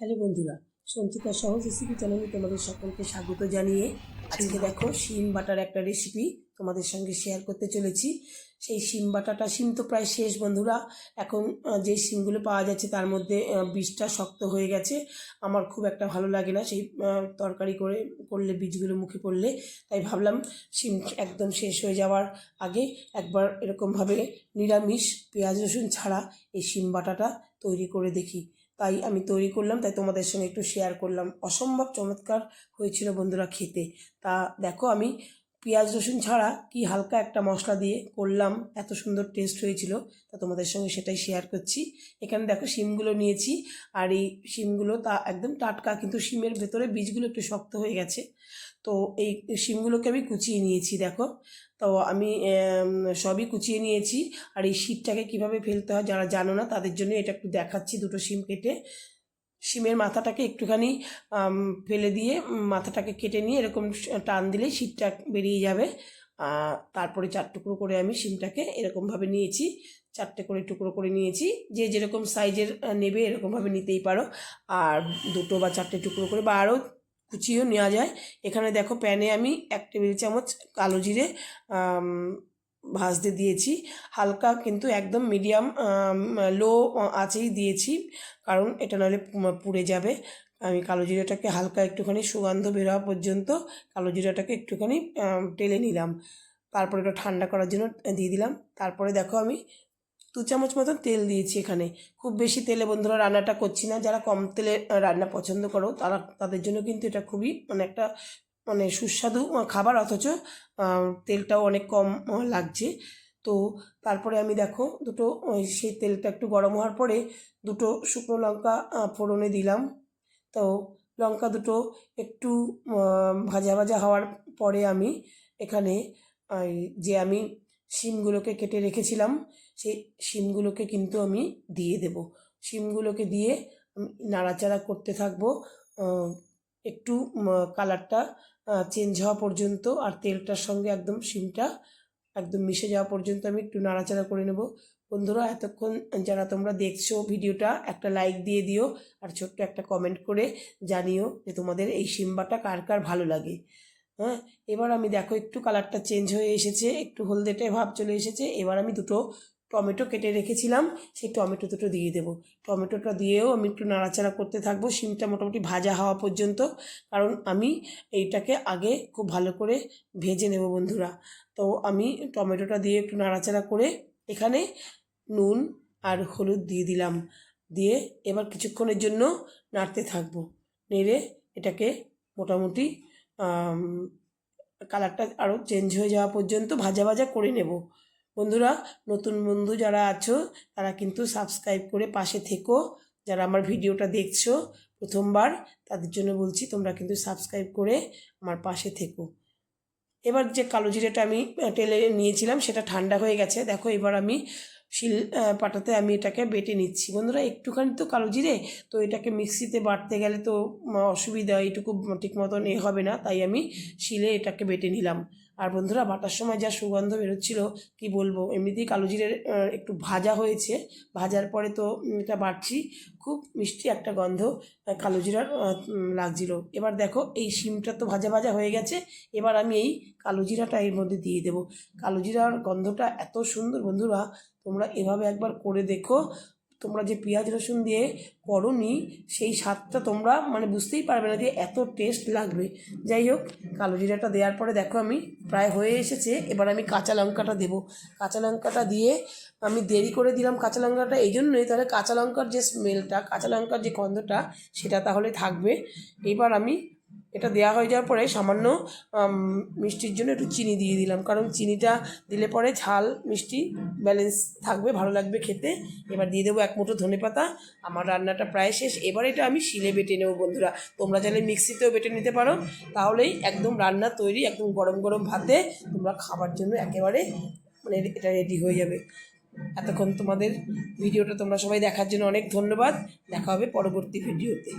Hello বন্ধুরা, সঞ্চিতার সহজ recipe চ্যানেলে তোমাদের সকলকে স্বাগত জানিয়ে আজকে দেখো শিম বাটার একটা রেসিপি তোমাদের সঙ্গে শেয়ার করতে চলেছি। সেই শিম বাটাটা, শিম তো প্রায় শেষ বন্ধুরা। এখন যে শিমগুলো পাওয়া যাচ্ছে তার মধ্যে বীজটা শক্ত হয়ে গেছে। আমার খুব একটা ভালো লাগে না সেই তরকারি করলে বীজগুলো মুখে পড়লে। তাই ভাবলাম শিম একদম শেষ হয়ে যাওয়ার আগে একবার এরকমভাবে নিরামিষ পেঁয়াজ রসুন ছাড়া এই শিম বাটাটা তৈরি করে দেখি। তাই আমি তৈরি করলাম, তাই তোমাদের সঙ্গে একটু শেয়ার করলাম। অসম্ভব চমৎকার হয়েছিল বন্ধুরা খেতে। তা দেখো আমি পেঁয়াজ রসুন ছাড়া কি হালকা একটা মশলা দিয়ে করলাম, এত সুন্দর টেস্ট হয়েছিল। তা তোমাদের সঙ্গে সেটাই শেয়ার করছি। এখানে দেখো শিমগুলো নিয়েছি, আর এই শিমগুলো একদম টাটকা, কিন্তু শিমের ভেতরে বীজগুলো একটু শক্ত হয়ে গেছে। তো এই শিমগুলোকে আমি কুচিয়ে নিয়েছি দেখো। তো আমি সবই কুচিয়ে নিয়েছি। আর এই শীটটাকে কীভাবে ফেলতে হয় যারা জানো না তাদের জন্য এটা একটু দেখাচ্ছি। দুটো শিম কেটে শিমের মাথাটাকে একটুখানি ফেলে দিয়ে মাথাটাকে কেটে নিয়ে এরকম টান দিলেই শীটটা বেরিয়ে যাবে। তারপরে 4 টুকরো করে আমি শিমটাকে এরকমভাবে নিয়েছি, 4টে করে টুকরো করে নিয়েছি। যে যেরকম সাইজের নেবে এরকমভাবে নিতেই পারো। আর 2 বা 4টে টুকরো করে বা আরও কুচিয়েও নেওয়া যায়। এখানে দেখো প্যানে আমি 1 টেবিল চামচ কালো জিরে ভাজতে দিয়েছি। হালকা, কিন্তু একদম মিডিয়াম লো আঁচেই দিয়েছি, কারণ এটা নাহলে পুড়ে যাবে। আমি কালো জিরাটাকে হালকা একটুখানি সুগন্ধ বের হওয়া পর্যন্ত কালো জিরাটাকে একটুখানি টেলে নিলাম। তারপরে এটা ঠান্ডা করার জন্য দিয়ে দিলাম। তারপরে দেখো আমি 2 চামচ মতন তেল দিয়েছি এখানে। খুব বেশি তেলে বন্ধুরা রান্নাটা করছি না। যারা কম তেলে রান্না পছন্দ করো তাদের জন্য কিন্তু এটা খুবই একটা সুস্বাদু খাবার, অথচ তেলটাও অনেক কম লাগছে। তো তারপরে আমি দেখো সেই তেলটা একটু গরম হওয়ার পরে 2 শুকনো লঙ্কা ফোড়নে দিলাম। তো লঙ্কা দুটো একটু ভাজা ভাজা হওয়ার পরে আমি এখানে যে আমি শিমগুলোকে কেটে রেখেছিলাম সেই শিমগুলোকে কিন্তু আমি দিয়ে দেব। শিমগুলোকে দিয়ে আমি নাড়াচাড়া করতে থাকবো একটু কালারটা চেঞ্জ হওয়া পর্যন্ত, আর তেলটার সঙ্গে একদম শিমটা একদম মিশে যাওয়া পর্যন্ত আমি একটু নাড়াচাড়া করে নেব। বন্ধুরা, এতক্ষণ যারা তোমরা দেখছো ভিডিওটা, একটা লাইক দিয়ে দিও, আর ছোট্ট একটা কমেন্ট করে জানিও যে তোমাদের এই শিম বাটা কার কার ভালো লাগে। হ্যাঁ, এবার আমি দেখো একটু কালারটা চেঞ্জ হয়ে এসেছে, একটু হলদেটে ভাব চলে এসেছে। এবার আমি 2 টমেটো কেটে রেখেছিলাম, সেই টমেটো দুটো দিয়ে দেবো। টমেটোটা দিয়েও আমি একটু নাড়াচাড়া করতে থাকবো শিমটা মোটামুটি ভাজা হওয়া পর্যন্ত, কারণ আমি এইটাকে আগে খুব ভালো করে ভেজে নেব বন্ধুরা। তো আমি টমেটোটা দিয়ে একটু নাড়াচাড়া করে এখানে নুন আর হলুদ দিয়ে দিলাম। দিয়ে এবার কিছুক্ষণের জন্য নাড়তে থাকবো। নেড়ে এটাকে মোটামুটি কালারটা আরও চেঞ্জ হয়ে যাওয়া পর্যন্ত ভাজা ভাজা করে নেব। বন্ধুরা, নতুন বন্ধু যারা আছো তারা কিন্তু সাবস্ক্রাইব করে পাশে থেকো। যারা আমার ভিডিওটা দেখছো প্রথমবার, তাদের জন্য বলছি তোমরা কিন্তু সাবস্ক্রাইব করে আমার পাশে থেকো। এবার যে কালো জিরেটা আমি টেলে নিয়েছিলাম সেটা ঠান্ডা হয়ে গেছে। দেখো এবার আমি পাটাতে আমি এটাকে বেটে নিচ্ছি। বন্ধুরা, একটুখানি তো কালো জিরে, তো এটাকে মিক্সিতে বাটতে গেলে তো অসুবিধা, এইটুকু ঠিক মতন হবে না, তাই আমি শিলে এটাকে বেটে নিলাম। আর বন্ধুরা, বাটার সময় যা সুগন্ধ বেরোচ্ছিল কি বলবো। এমনিতেই কালো জিরের একটু ভাজা হয়েছে, ভাজার পরে তো এটা বাটছি, খুব মিষ্টি একটা গন্ধ কালো জিরার লাগছিল। এবার দেখো এই শিমটা তো ভাজা ভাজা হয়ে গেছে। এবার আমি এই কালো জিরাটা এর মধ্যে দিয়ে দেবো। কালো জিরার গন্ধটা এত সুন্দর বন্ধুরা, তোমরা এভাবে একবার করে দেখো। তোমরা যে পেঁয়াজ রসুন দিয়ে করোনি সেই স্বাদটা তোমরা বুঝতেই পারবে না যে এত টেস্ট লাগবে। যাই হোক, কালো জিরাটা দেওয়ার পরে দেখো আমি প্রায় হয়ে এসেছে। এবার আমি কাঁচা লঙ্কাটা দেবো। কাঁচা লঙ্কাটা দিয়ে আমি দেরি করে দিলাম কাঁচা লঙ্কাটা এই জন্যই, তাহলে কাঁচা লঙ্কার যে স্মেলটা, কাঁচা লঙ্কার যে গন্ধটা সেটা তাহলে থাকবে। এবার আমি এটা দেওয়া হয়ে যাওয়ার পরে সামান্য মিষ্টির জন্য একটু চিনি দিয়ে দিলাম, কারণ চিনিটা দিলে পরে ঝাল মিষ্টি ব্যালেন্স থাকবে, ভালো লাগবে খেতে। এবার দিয়ে দেবো 1 মুঠো ধনেপাতা। আমার রান্নাটা প্রায় শেষ। এবার এটা আমি শিলে বেটে নেবো বন্ধুরা। তোমরা চাইলে মিক্সিতেও বেটে নিতে পারো, তাহলেই একদম রান্না তৈরি। একদম গরম গরম ভাতে তোমরা খাবার জন্য একেবারে এটা রেডি হয়ে যাবে। এতক্ষণ তোমাদের ভিডিওটা তোমরা সবাই দেখার জন্য অনেক ধন্যবাদ। দেখা হবে পরবর্তী ভিডিওতে।